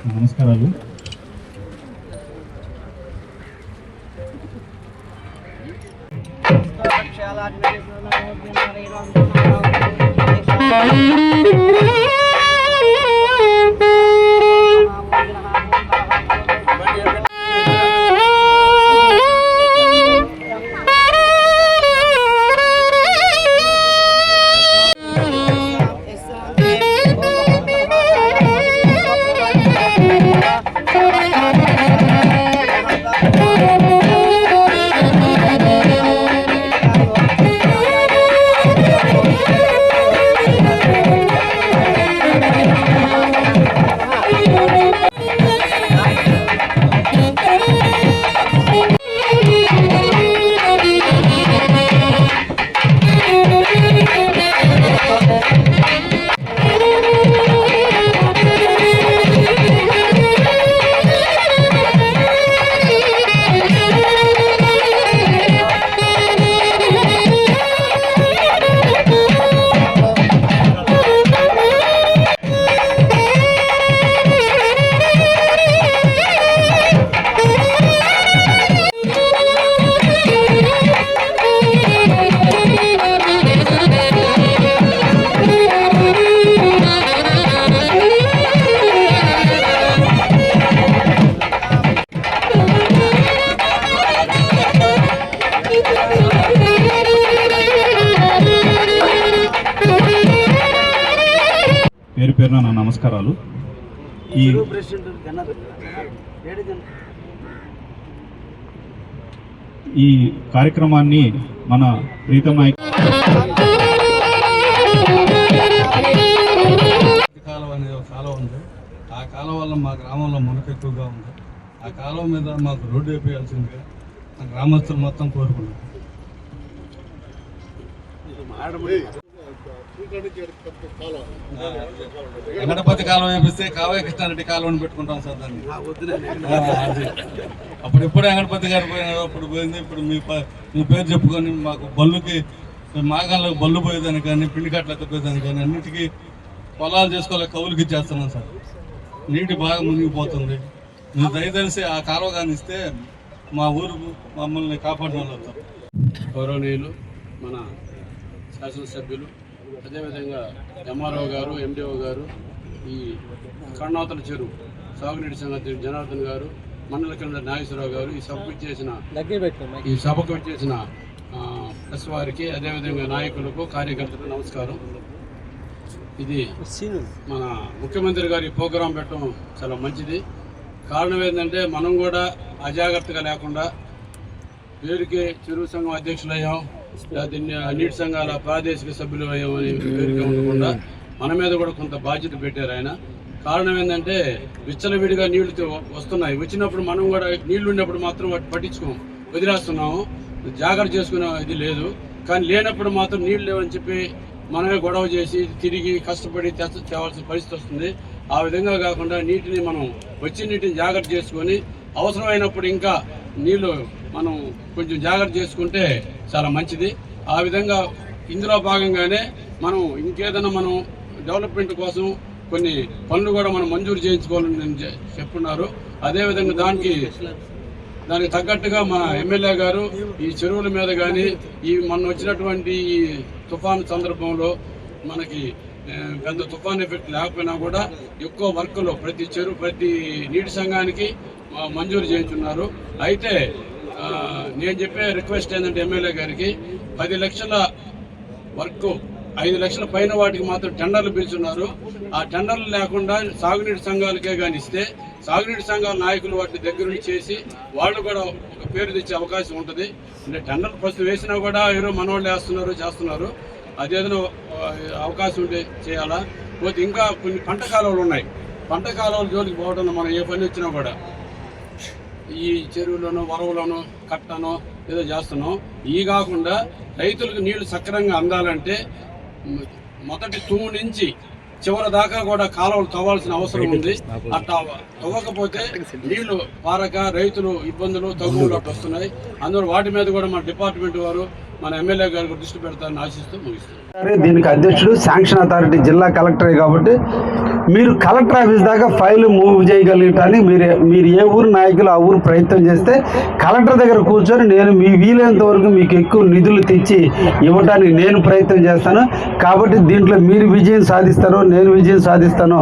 నమస్కారాలు. పేరు పేరున నా నమస్కారాలు. ఈ కార్యక్రమాన్ని మన ప్రీతం నాయక్ కాలువ అనేది ఒక కాలువ ఉంది. ఆ కాలువ వల్ల మా గ్రామంలో మునక ఎక్కువగా ఉంది. ఆ కాలువ మీద మాకు రోడ్డు వేయాల్సిందిగా మా గ్రామస్తులు మొత్తం కోరుకున్నాం. గణపతి కాలువ వేపిస్తే కావ్య కృష్ణారెడ్డి కాలువని పెట్టుకుంటాం సార్ దాన్ని. అప్పుడు ఎప్పుడే గణపతి గారు పోయినారు, అప్పుడు పోయింది. ఇప్పుడు మీ పేరు చెప్పుకొని మాకు బళ్ళుకి మాగాళ్ళకి బళ్ళు పోయేదాన్ని కానీ పిండి కట్టలు ఎత్తపోయేదాన్ని కానీ అన్నిటికీ పొలాలు చేసుకోవాలి కవులకి ఇచ్చేస్తున్నాం సార్. నీటి బాగా మునిగిపోతుంది. మీరు దయచేసి ఆ కాలువ కానీ ఇస్తే మా ఊరుకు మమ్మల్ని కాపాడిన వాళ్ళు అవుతారు. గౌరవనీయులు మన శాసనసభ్యులు, అదేవిధంగా ఎంఆర్ఓ గారు, ఎండిఓ గారు, ఈ కర్ణావతల చెరువు సాగునీటి సంఘ జనార్దన్ గారు, మండల కేంద్ర నాగేశ్వరరావు గారు, ఈ సభకు వచ్చేసిన ప్రెస్ వారికి, అదేవిధంగా నాయకులకు, కార్యకర్తలకు నమస్కారం. ఇది మన ముఖ్యమంత్రి గారి ప్రోగ్రాం పెట్టడం చాలా మంచిది. కారణం ఏంటంటే మనం కూడా అజాగ్రత్తగా లేకుండా పేరుకి చెరువు సంఘం అధ్యక్షులయ్యాం, నీటి సంఘాల ప్రాదేశిక సభ్యులు అయ్యాం అని పేరుగా ఉండకుండా మన మీద కూడా కొంత బాధ్యత పెట్టారు ఆయన. కారణం ఏంటంటే విచ్చలవిడిగా నీళ్లు వస్తున్నాయి. వచ్చినప్పుడు మనం కూడా నీళ్లు ఉన్నప్పుడు మాత్రం వాటి పట్టించుకోం, వదిలేస్తున్నాము, జాగ్రత్త చేసుకునే ఇది లేదు. కానీ లేనప్పుడు మాత్రం నీళ్లు లేవని చెప్పి మనమే గొడవ చేసి తిరిగి కష్టపడి తేవాల్సిన పరిస్థితి వస్తుంది. ఆ విధంగా కాకుండా నీటిని మనం వచ్చే నీటిని జాగ్రత్త చేసుకొని అవసరమైనప్పుడు ఇంకా నీళ్లు మనం కొంచెం జాగ్రత్త చేసుకుంటే చాలా మంచిది. ఆ విధంగా ఇందులో భాగంగానే మనం ఇంకేదైనా మనం డెవలప్మెంట్ కోసం కొన్ని పనులు కూడా మనం మంజూరు చేయించుకోవాలని చెప్పున్నారు. అదేవిధంగా దానికి తగ్గట్టుగా మా ఎమ్మెల్యే గారు ఈ చెరువుల మీద కానీ ఈ మొన్న వచ్చినటువంటి ఈ తుఫాను సందర్భంలో మనకి పెద్ద తుఫాన్ ఎఫెక్ట్ లేకపోయినా కూడా ఎక్కువ వర్క్లో ప్రతి నీటి సంఘానికి మంజూరు చేయించున్నారు. అయితే నేను చెప్పే రిక్వెస్ట్ ఏంటంటే ఎమ్మెల్యే గారికి 10 లక్షల వర్క్ 5 లక్షల పైన వాటికి మాత్రం టెండర్లు పిలుచున్నారు. ఆ టెండర్లు లేకుండా సాగునీటి సంఘాలకే కానీ ఇస్తే సాగునీటి సంఘాల నాయకులు వాటిని దగ్గరుండి చేసి వాళ్ళు కూడా ఒక పేరు తెచ్చే అవకాశం ఉంటుంది. అంటే టెండర్లు ప్రస్తుతం వేసినా కూడా ఎవరో మనవాళ్ళు చేస్తున్నారు. అదేదైనా అవకాశం ఉంటే చేయాలా. పోతే ఇంకా కొన్ని పంట కాలువలు ఉన్నాయి. పంట కాలువల జోలికి పోవడం మనం ఏ పని వచ్చినా కూడా ఈ చెరువులోనో వరవలోనో కట్టనో ఏదో చేస్తున్నాం. ఈ కాకుండా రైతులకు నీళ్లు సక్రమంగా అందాలంటే మొదటి తూము నుంచి చివరి దాకా కూడా కాలువలు తవ్వాల్సిన అవసరం ఉంది. అట్లా తవ్వకపోతే నీళ్లు పారక రైతులు ఇబ్బందులు తగ్గులు అట్లా వస్తున్నాయి. అందువల్ల వాటి మీద కూడా మన డిపార్ట్మెంట్ వారు మన ఎమ్మెల్యే గారికి దృష్టి పెడతారని ఆశిస్తూ ముగిస్తారు. దీనికి అధ్యక్షుడు శాంక్షన్ అథారిటీ జిల్లా కలెక్టరే కాబట్టి మీరు కలెక్టర్ ఆఫీస్ దాకా ఫైల్ మూవ్ చేయగలిగటానికి మీరు ఏ ఊరు నాయకులు ఆ ఊరు ప్రయత్నం చేస్తే కలెక్టర్ దగ్గర కూర్చొని నేను మీ వీలైనంత వరకు మీకు ఎక్కువ నిధులు తెచ్చి ఇవ్వడానికి నేను ప్రయత్నం చేస్తాను. కాబట్టి దీంట్లో మీరు విజయం సాధిస్తారో నేను విజయం సాధిస్తానో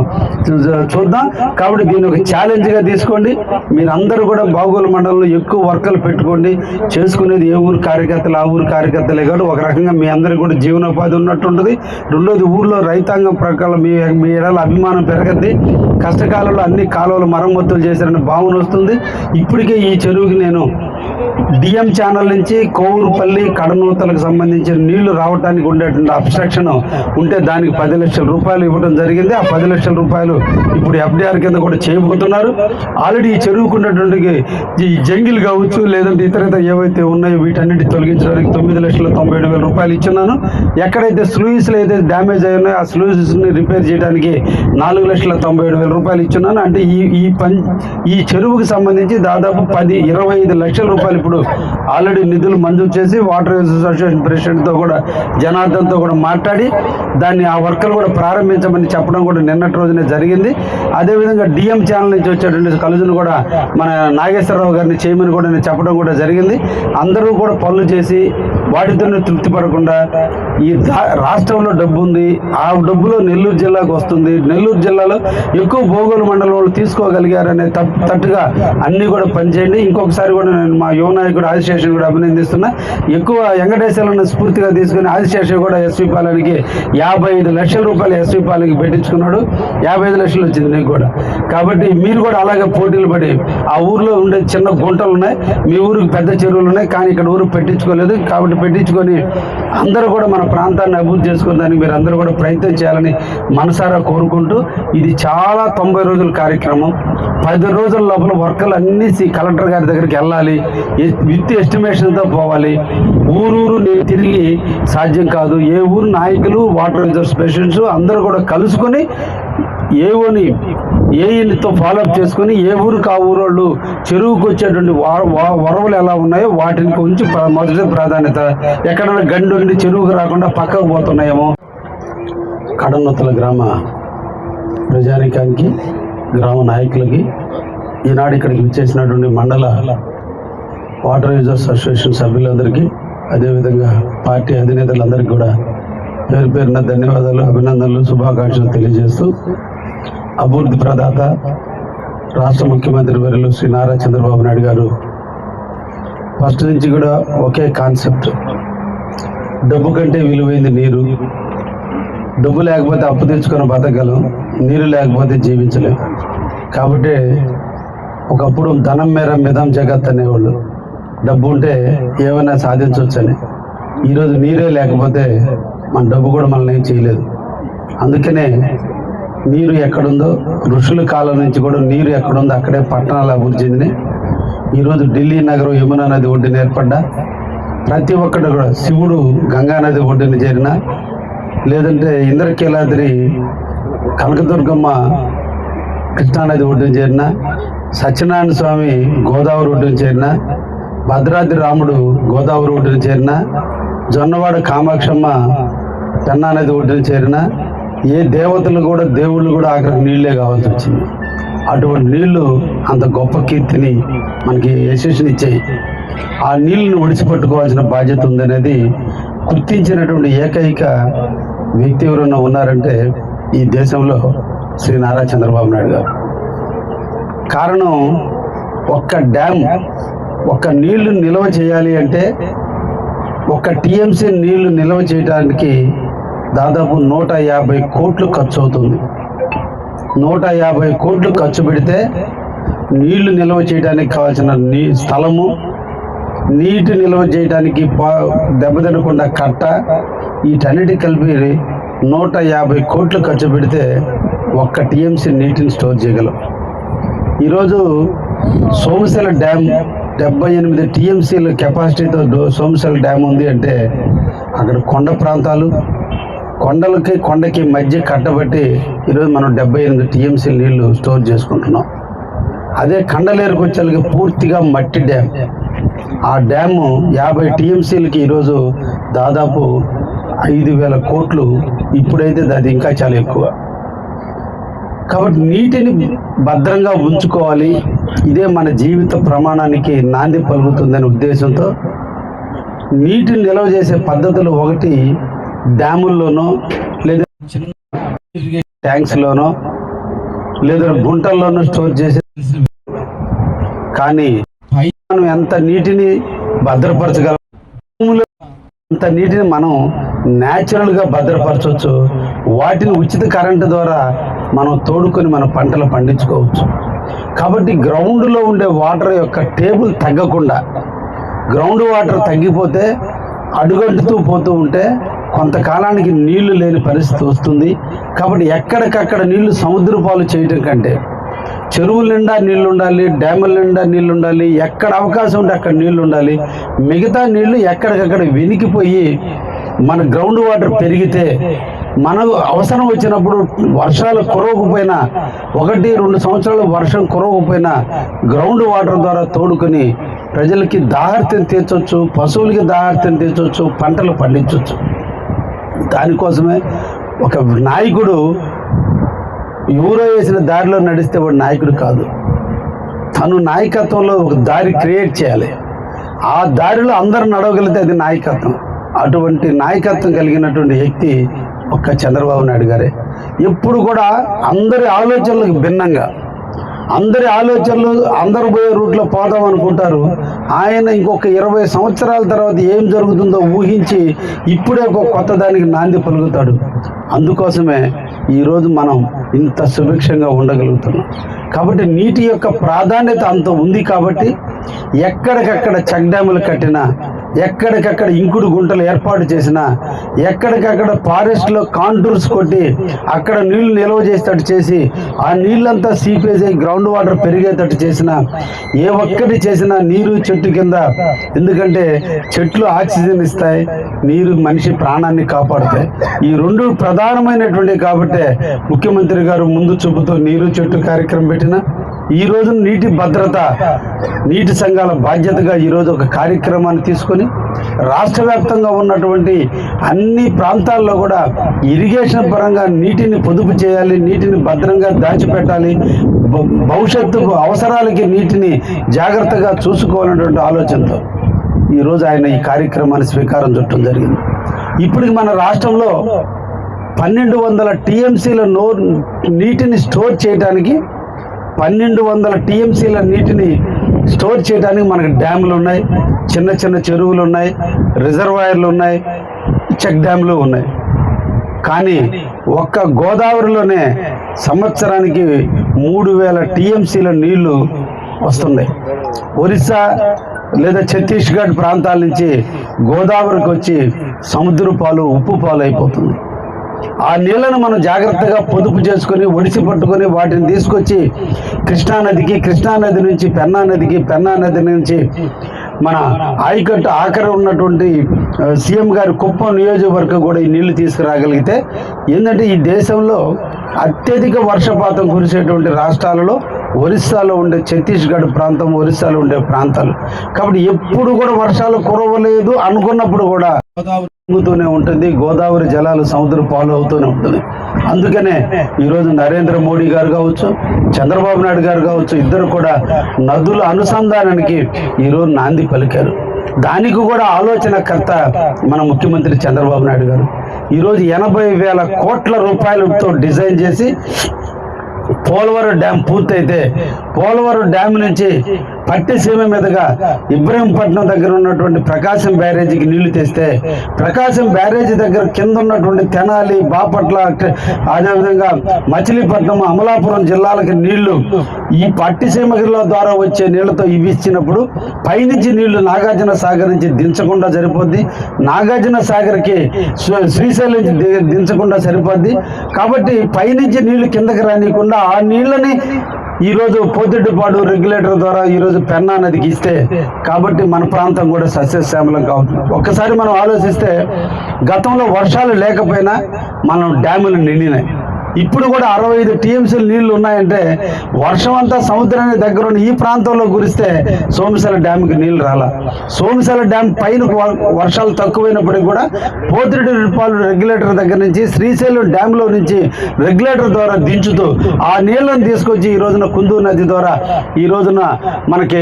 చూద్దాం. కాబట్టి దీన్ని ఒక ఛాలెంజ్గా తీసుకోండి. మీరందరూ కూడా బాగోలు మండలంలో ఎక్కువ వర్కలు పెట్టుకోండి. చేసుకునేది ఏ ఊరు కార్యకర్తలు ఆ ఊరు కార్యకర్తలే కాదు. ఒక రకంగా మీ అందరికీ కూడా జీవనోపాధి ఉన్నట్టుంటుంది. రెండోది ఊర్లో రైతాంగం ప్రకారం మీ ఎడల అభిమానం పెరగద్ది. కష్టకాలంలో అన్ని కాలువలు మరమ్మతులు చేశారని భావన వస్తుంది. ఇప్పటికే ఈ చెరువుకి నేను డిఎం ఛానల్ నుంచి కోవూరుపల్లి కడనూతలకు సంబంధించిన నీళ్లు రావడానికి ఉండేటువంటి అబ్స్ట్రక్షన్ ఉంటే దానికి 10 లక్షల రూపాయలు ఇవ్వడం జరిగింది. ఆ 10 లక్షల రూపాయలు ఇప్పుడు FDR కింద కూడా చేయబోతున్నారు. ఆల్రెడీ ఈ చెరువుకున్నటువంటి ఈ జంగిల్ కావచ్చు లేదంటే ఇతర ఏవైతే ఉన్నాయో వీటన్నిటి తొలగించడానికి 9,97,000 రూపాయలు ఇచ్చున్నాను. ఎక్కడైతే స్లూయిస్లు అయితే డ్యామేజ్ అయి ఉన్నాయో ఆ స్లూయిస్ని రిపేర్ చేయడానికి 4,97,000 రూపాయలు ఇచ్చున్నాను. అంటే ఈ చెరువుకి సంబంధించి దాదాపు 25 లక్షల రూపాయలు ఇప్పుడు ఆల్రెడీ నిధులు మంజూరు చేసి వాటర్ అసోసియేషన్ ప్రెసిడెంట్తో కూడా జనార్దన్తో కూడా మాట్లాడి దాన్ని ఆ వర్కలు కూడా ప్రారంభించమని చెప్పడం కూడా నిన్నటి రోజునే జరిగింది. అదేవిధంగా డిఎం ఛానల్ నుంచి వచ్చేటువంటి కలుజును కూడా మన నాగేశ్వరరావు గారిని చేయమని కూడా నేను చెప్పడం కూడా జరిగింది. అందరూ కూడా పనులు చేసి వాటితోనే తృప్తి పడకుండా ఈ రాష్ట్రంలో డబ్బు ఉంది, ఆ డబ్బులో నెల్లూరు జిల్లాకు వస్తుంది, నెల్లూరు జిల్లాలో ఎక్కువ భోగోలు మండలంలో తీసుకోగలిగారనే తట్టుగా అన్నీ కూడా పనిచేయండి. ఇంకొకసారి కూడా నేను మా యువ నాయకుడు ఆదిశేషన్ కూడా అభినందిస్తున్నా. ఎక్కువ వెంకటేశ్వరులను స్ఫూర్తిగా తీసుకుని ఆదిశేషన్ కూడా ఎస్వి పాలనకి 55 లక్షల రూపాయలు ఎస్వి పాలనకి పెట్టించుకున్నాడు. 55 లక్షలు వచ్చింది నీకు కూడా. కాబట్టి మీరు కూడా అలాగే పోటీలు పడి ఆ ఊర్లో ఉండే చిన్న గుంటలు ఉన్నాయి, మీ ఊరికి పెద్ద చెరువులు ఉన్నాయి, కానీ ఇక్కడ ఊరు పెట్టించుకోలేదు. కాబట్టి పెట్టించుకొని అందరూ కూడా మన ప్రాంతాన్ని అభివృద్ధి చేసుకునేదానికి మీరు అందరూ కూడా ప్రయత్నం చేయాలని మనసారా కోరుకుంటూ, ఇది చాలా 90 రోజుల కార్యక్రమం. 10 రోజుల లోపల వర్కలు అన్నీ కలెక్టర్ గారి దగ్గరికి వెళ్ళాలి, విత్ ఎస్టిమేషన్తో పోవాలి. ఊరూరు నేను తిరిగి సాధ్యం కాదు. ఏ ఊరు నాయకులు వాటర్ రిజర్వ్ స్పెషలిస్ట్స్ అందరూ కూడా కలుసుకొని ఏఈనితో ఫాలోఅప్ చేసుకుని ఏ ఊరికి ఆ ఊరోళ్ళు చెరువుకు వచ్చేటువంటి వరవలు ఎలా ఉన్నాయో వాటిని కొంచెం మొదటి ప్రాధాన్యత. ఎక్కడైనా గండి ఉండి చెరువుకు రాకుండా పక్కకు పోతున్నాయేమో. కడనూతల గ్రామ ప్రజానికానికి గ్రామ నాయకులకి ఈనాడు ఇక్కడికి విచ్చేసినటువంటి మండల వాటర్ యూజర్స్ అసోసియేషన్ సభ్యులందరికీ అదేవిధంగా పార్టీ అధినేతలందరికీ కూడా పేరు పేరున ధన్యవాదాలు, అభినందనలు, శుభాకాంక్షలు తెలియజేస్తూ అభివృద్ధి ప్రదాత రాష్ట్ర ముఖ్యమంత్రి వర్యులు శ్రీ నారా చంద్రబాబు నాయుడు గారు ఫస్ట్ నుంచి కూడా ఒకే కాన్సెప్ట్, డబ్బు కంటే విలువైంది నీరు. డబ్బు లేకపోతే అప్పు తెచ్చుకొని బతకగలం, నీరు లేకపోతే జీవించలేం. కాబట్టి ఒకప్పుడు ధనం మేర మిదం జగత్ అనేవాళ్ళు, డబ్బు ఉంటే ఏమైనా సాధించవచ్చని. ఈరోజు నీరే లేకపోతే మన డబ్బు కూడా మనల్ని ఏం చేయలేదు. అందుకనే నీరు ఎక్కడుందో, ఋషుల కాలం నుంచి కూడా నీరు ఎక్కడుందో అక్కడే పట్టణాలు అభివృద్ధి చెందినాయి. ఈరోజు ఢిల్లీ నగరం యమునా నది ఒడ్డున ఏర్పడ్డా, ప్రతి ఒక్కటి కూడా శివుడు గంగా నది ఒడ్డున చేరిన, లేదంటే ఇంద్రకీలాద్రి కనకదుర్గమ్మ కృష్ణానది ఒడ్డున చేరిన, సత్యనారాయణ స్వామి గోదావరి ఒడ్డున చేరిన, భద్రాద్రి రాముడు గోదావరి ఒడ్డున చేరిన, జొన్నవాడ కామాక్షమ్మ పెన్నా నది ఒడ్డున చేరిన, ఏ దేవతలు కూడా దేవుళ్ళు కూడా అక్కడికి నీళ్ళే కావాల్సి వచ్చింది. అటువంటి నీళ్లు అంత గొప్ప కీర్తిని మనకి యశస్సుని ఇచ్చాయి. ఆ నీళ్ళను ఒడిచిపట్టుకోవాల్సిన బాధ్యత ఉందనేది గుర్తించినటువంటి ఏకైక వ్యక్తి ఎవరన్నా ఉన్నారంటే ఈ దేశంలో శ్రీ నారా చంద్రబాబు నాయుడు గారు. కారణం, ఒక్క డ్యామ్, ఒక్క నీళ్లు నిల్వ చేయాలి అంటే, ఒక్క టీఎంసీ నీళ్లు నిల్వ చేయడానికి దాదాపు 150 కోట్లు ఖర్చు అవుతుంది. 150 కోట్లు ఖర్చు పెడితే నీళ్లు నిల్వ చేయడానికి కావాల్సిన స్థలము, నీటి నిల్వ చేయడానికి దెబ్బతినకుండా కట్ట, వీటన్నిటి కలిపి 150 కోట్లు ఖర్చు పెడితే ఒక్క టీఎంసీ నీటిని స్టోర్ చేయగలం. ఈరోజు సోమశిల డ్యామ్ 78 టీఎంసీల కెపాసిటీతో సోమశిల డ్యామ్ ఉంది అంటే, అక్కడ కొండ ప్రాంతాలు, కొండకి మధ్య కట్టబట్టి ఈరోజు మనం 78 టీఎంసీ నీళ్లు స్టోర్ చేసుకుంటున్నాం. అదే కండలేరుకు వచ్చేకి పూర్తిగా మట్టి డ్యామ్. ఆ డ్యాము 50 టీఎంసీలకి ఈరోజు దాదాపు 5,000 కోట్లు. ఇప్పుడైతే అది ఇంకా చాలా ఎక్కువ. కాబట్టి నీటిని భద్రంగా ఉంచుకోవాలి, ఇదే మన జీవిత ప్రమాణానికి నాంది పలుకుతుందనే ఉద్దేశంతో నీటిని నిల్వ చేసే పద్ధతులు ఒకటి డ్యాముల్లోనో లేదా చిన్న ట్యాంక్స్లోనో లేదా గుంటల్లోనో స్టోర్ చేసే, కానీ మనం ఎంత నీటిని భద్రపరచగలం, అంత నీటిని మనం న్యాచురల్గా భద్రపరచవచ్చు. వాటిని ఉచిత కరెంటు ద్వారా మనం తోడుకొని మన పంటలు పండించుకోవచ్చు. కాబట్టి గ్రౌండ్లో ఉండే వాటర్ యొక్క టేబుల్ తగ్గకుండా, గ్రౌండ్ వాటర్ తగ్గిపోతే అడుగంటుతూ పోతూ ఉంటే కొంతకాలానికి నీళ్లు లేని పరిస్థితి వస్తుంది. కాబట్టి ఎక్కడికక్కడ నీళ్లు సముద్ర పాలు చేయటం కంటే చెరువుల నిండా నీళ్లు ఉండాలి, డ్యాముల నిండా నీళ్లు ఉండాలి, ఎక్కడ అవకాశం ఉంటే అక్కడ నీళ్లు ఉండాలి. మిగతా నీళ్లు ఎక్కడికక్కడ వెనికిపోయి మన గ్రౌండ్ వాటర్ పెరిగితే మనకు అవసరం వచ్చినప్పుడు వర్షాలు కురవకపోయినా, 1-2 సంవత్సరాలు వర్షం కురవకపోయినా గ్రౌండ్ వాటర్ ద్వారా తోడుకొని ప్రజలకి దాహార్తిని తీర్చవచ్చు, పశువులకి దాహార్తిని తీర్చవచ్చు, పంటలు పండించవచ్చు. దానికోసమే ఒక నాయకుడు ఎవరో వేసిన దారిలో నడిస్తే వాడు నాయకుడు కాదు. తను నాయకత్వంలో ఒక దారి క్రియేట్ చేయాలి. ఆ దారిలో అందరూ నడవగలిగితే అది నాయకత్వం. అటువంటి నాయకత్వం కలిగినటువంటి వ్యక్తి ఒక్క చంద్రబాబు నాయుడు గారే. ఎప్పుడు కూడా అందరి ఆలోచనలకు భిన్నంగా, అందరి ఆలోచనలు అందరూ పోయే రూట్లో పోదాం అనుకుంటారు. ఆయన ఇంకొక 20 సంవత్సరాల తర్వాత ఏం జరుగుతుందో ఊహించి ఇప్పుడే ఒక కొత్త దానికి నాంది పలుకుతాడు. అందుకోసమే ఈరోజు మనం ఇంత సుభిక్షంగా ఉండగలుగుతున్నాం. కాబట్టి నీటి యొక్క ప్రాధాన్యత అంత ఉంది. కాబట్టి ఎక్కడికక్కడ చెక్ డ్యాములు కట్టినా, ఎక్కడికక్కడ ఇంకుడు గుంటలు ఏర్పాటు చేసినా, ఎక్కడికక్కడ ఫారెస్ట్లో కాంటూర్స్ కొట్టి అక్కడ నీళ్లు నిల్వ చేసేటట్టు చేసి ఆ నీళ్ళంతా సీపేజ్ అయ్యి గ్రౌండ్ వాటర్ పెరిగేటట్టు చేసినా, ఏ ఒక్కటి చేసినా నీరు చెట్టు కింద, ఎందుకంటే చెట్లు ఆక్సిజన్ ఇస్తాయి, నీరు మనిషి ప్రాణాన్ని కాపాడుతాయి. ఈ రెండు ప్రధానమైనటువంటి కాబట్టి ముఖ్యమంత్రి గారు ముందు చూపుతూ నీరు చెట్టు కార్యక్రమం పెట్టిన ఈ రోజు నీటి భద్రత, నీటి సంఘాల బాధ్యతగా ఈరోజు ఒక కార్యక్రమాన్ని తీసుకొని రాష్ట్ర వ్యాప్తంగా ఉన్నటువంటి అన్ని ప్రాంతాల్లో కూడా ఇరిగేషన్ పరంగా నీటిని పొదుపు చేయాలి, నీటిని భద్రంగా దాచిపెట్టాలి, భవిష్యత్తు అవసరాలకి నీటిని జాగ్రత్తగా చూసుకోవాలనేటువంటి ఆలోచనతో ఈరోజు ఆయన ఈ కార్యక్రమాన్ని స్వీకారం చుట్టడం జరిగింది. ఇప్పటికి మన రాష్ట్రంలో 1200 టీఎంసీల నీటిని స్టోర్ చేయడానికి, 1200 టీఎంసీల నీటిని స్టోర్ చేయడానికి మనకు డ్యాములు ఉన్నాయి, చిన్న చిన్న చెరువులు ఉన్నాయి, రిజర్వాయర్లు ఉన్నాయి, చెక్ డ్యాములు ఉన్నాయి. కానీ ఒక్క గోదావరిలోనే సంవత్సరానికి 3000 టీఎంసీల నీళ్లు వస్తున్నాయి. ఒరిస్సా లేదా ఛత్తీస్గఢ్ ప్రాంతాల నుంచి గోదావరికి వచ్చి సముద్ర పాలు, ఉప్పు పాలు అయిపోతుంది. ఆ నీళ్లను మనం జాగ్రత్తగా పొదుపు చేసుకొని ఒడిసి పట్టుకొని వాటిని తీసుకొచ్చి కృష్ణానదికి, కృష్ణానది నుంచి పెన్నా నదికి, పెన్నా నది నుంచి మన ఆయకట్టు ఆఖరి ఉన్నటువంటి సీఎం గారి కుప్పం నియోజకవర్గం కూడా ఈ నీళ్లు తీసుకురాగలిగితే, ఏంటంటే ఈ దేశంలో అత్యధిక వర్షపాతం కురిసేటువంటి రాష్ట్రాలలో ఒరిస్సాలో ఉండే ఛత్తీస్గఢ్ ప్రాంతం, ఒరిస్సాలో ఉండే ప్రాంతాలు. కాబట్టి ఎప్పుడు కూడా వర్షాలు కురవలేదు అనుకున్నప్పుడు కూడా గోదావరి ఉంటుంది, గోదావరి జలాలు సముద్ర పాలు అవుతూనే ఉంటుంది. అందుకనే ఈరోజు నరేంద్ర మోడీ గారు కావచ్చు, చంద్రబాబు నాయుడు గారు కావచ్చు, ఇద్దరు కూడా నదుల అనుసంధానానికి ఈరోజు నాంది పలికారు. దానికి కూడా ఆలోచనకర్త మన ముఖ్యమంత్రి చంద్రబాబు నాయుడు గారు. ఈరోజు 80,000 కోట్ల రూపాయలతో డిజైన్ చేసి పోలవరం డ్యామ్ పూర్తయితే పోలవరం డ్యామ్ నుంచి పట్టిసీమ మీదుగా ఇబ్రహీంపట్నం దగ్గర ఉన్నటువంటి ప్రకాశం బ్యారేజీకి నీళ్లు తెస్తే, ప్రకాశం బ్యారేజీ దగ్గర కింద ఉన్నటువంటి తెనాలి, బాపట్ల, అదేవిధంగా మచిలీపట్నం, అమలాపురం జిల్లాలకి నీళ్లు ఈ పట్టిసీమ ద్వారా వచ్చే నీళ్లతో ఇవి ఇచ్చినప్పుడు పైనుంచి నీళ్లు నాగార్జున సాగర్ నుంచి దించకుండా సరిపోద్ది, నాగార్జున సాగర్కి శ్రీశైలం నుంచి దించకుండా సరిపోద్ది. కాబట్టి పైనుంచి నీళ్లు కిందకి రానియకుండా ఆ నీళ్ళని ఈరోజు పోతిరెడ్డిపాడు రెగ్యులేటర్ ద్వారా ఈరోజు పెన్నా నదికి ఇస్తే, కాబట్టి మన ప్రాంతం కూడా సస్యశ్యామలం కావుతుంది. ఒక్కసారి మనం ఆలోచిస్తే గతంలో వర్షాలు లేకపోయినా మనం డ్యాములు నిండినాయి. ఇప్పుడు కూడా 65 టీఎంసీలు నీళ్లు ఉన్నాయంటే వర్షం అంతా సముద్రానికి దగ్గర ఉన్న ఈ ప్రాంతంలో కురిస్తే సోమశిల డ్యామ్కి నీళ్లు రాల. సోమశిల డ్యామ్ పైన వర్షాలు తక్కువైనప్పటికీ కూడా పోతిరెడ్డిపాలెం రెగ్యులేటర్ దగ్గర నుంచి శ్రీశైలం డ్యాంలో నుంచి రెగ్యులేటర్ ద్వారా దించుతూ ఆ నీళ్లను తీసుకొచ్చి ఈ రోజున కుందూరు నది ద్వారా ఈ రోజున మనకి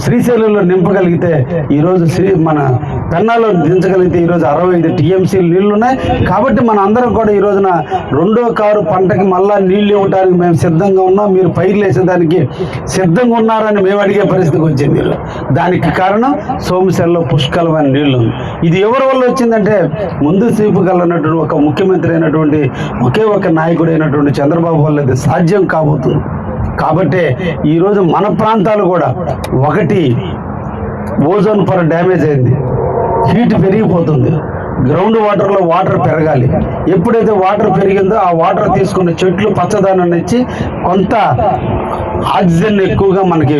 శ్రీశైలంలో నింపగలిగితే ఈరోజు మన పెన్నాలో దించగలిగితే ఈరోజు 65 టీఎంసీలు నీళ్లు ఉన్నాయి. కాబట్టి మన అందరం కూడా ఈ రోజున రెండో కారు పంటకి మళ్ళా నీళ్లు ఇవ్వడానికి మేము సిద్ధంగా ఉన్నాం. మీరు పైర్లు వేసేదానికి సిద్ధంగా ఉన్నారని మేము అడిగే పరిస్థితికి వచ్చింది. దానికి కారణం సోమశిలలో పుష్కలమైన నీళ్లు. ఇది ఎవరి వల్ల వచ్చిందంటే ముందు చూపగలనటువంటి ఒక ముఖ్యమంత్రి అయినటువంటి ఒకే ఒక నాయకుడు అయినటువంటి చంద్రబాబు వల్ల ఇది సాధ్యం కాబోతుంది. కాబట్టి ఈరోజు మన ప్రాంతాలు కూడా ఒకటి ఓజోన్ పొర డ్యామేజ్ అయింది, హీట్ పెరిగిపోతుంది, గ్రౌండ్ వాటర్లో వాటర్ పెరగాలి. ఎప్పుడైతే వాటర్ పెరిగిందో ఆ వాటర్ తీసుకున్న చెట్లు పచ్చదనాన్ని ఇచ్చి కొంత ఆక్సిజన్ ఎక్కువగా మనకి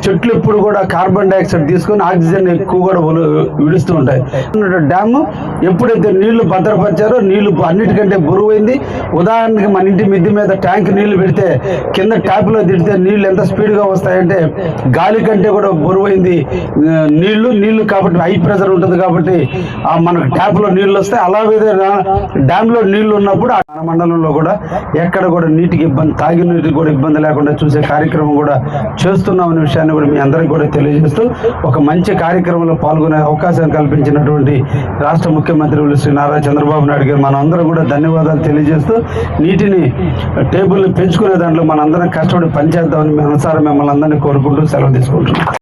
చెట్లు ఎప్పుడు కూడా కార్బన్ డైఆక్సైడ్ తీసుకొని ఆక్సిజన్ ఎక్కువ కూడా విడుస్తూ ఉంటాయి. డ్యాము ఎప్పుడైతే నీళ్లు భద్రపరిచారో నీళ్లు అన్నిటికంటే బరువైంది. ఉదాహరణకి మన ఇంటి మిద్ది మీద ట్యాంక్ నీళ్లు పెడితే కింద ట్యాప్లో తిడితే నీళ్లు ఎంత స్పీడ్గా వస్తాయంటే గాలి కంటే కూడా బరువైంది నీళ్లు. కాబట్టి హై ప్రెషర్ ఉంటుంది కాబట్టి మనకు ట్యాప్లో నీళ్లు వస్తాయి. అలాగే డ్యామ్లో నీళ్లు ఉన్నప్పుడు ఆ మండలంలో కూడా ఎక్కడ కూడా నీటికి ఇబ్బంది, తాగి నీటికి కూడా ఇబ్బంది లేకుండా చూసే కార్యక్రమం కూడా చేస్తున్నామనే విషయాన్ని కూడా మీ అందరికీ కూడా తెలియజేస్తూ ఒక మంచి కార్యక్రమంలో పాల్గొనే అవకాశం కల్పించినటువంటి రాష్ట్ర ముఖ్యమంత్రి శ్రీ నారా చంద్రబాబు నాయుడు గారు మనం అందరం కూడా ధన్యవాదాలు తెలియజేస్తూ నీటిని టేబుల్ పెంచుకునే దాంట్లో మనందరం కష్టపడి పనిచేద్దామని మనసారా మిమ్మల్ని అందరినీ కోరుకుంటూ సెలవు తీసుకుంటున్నాం.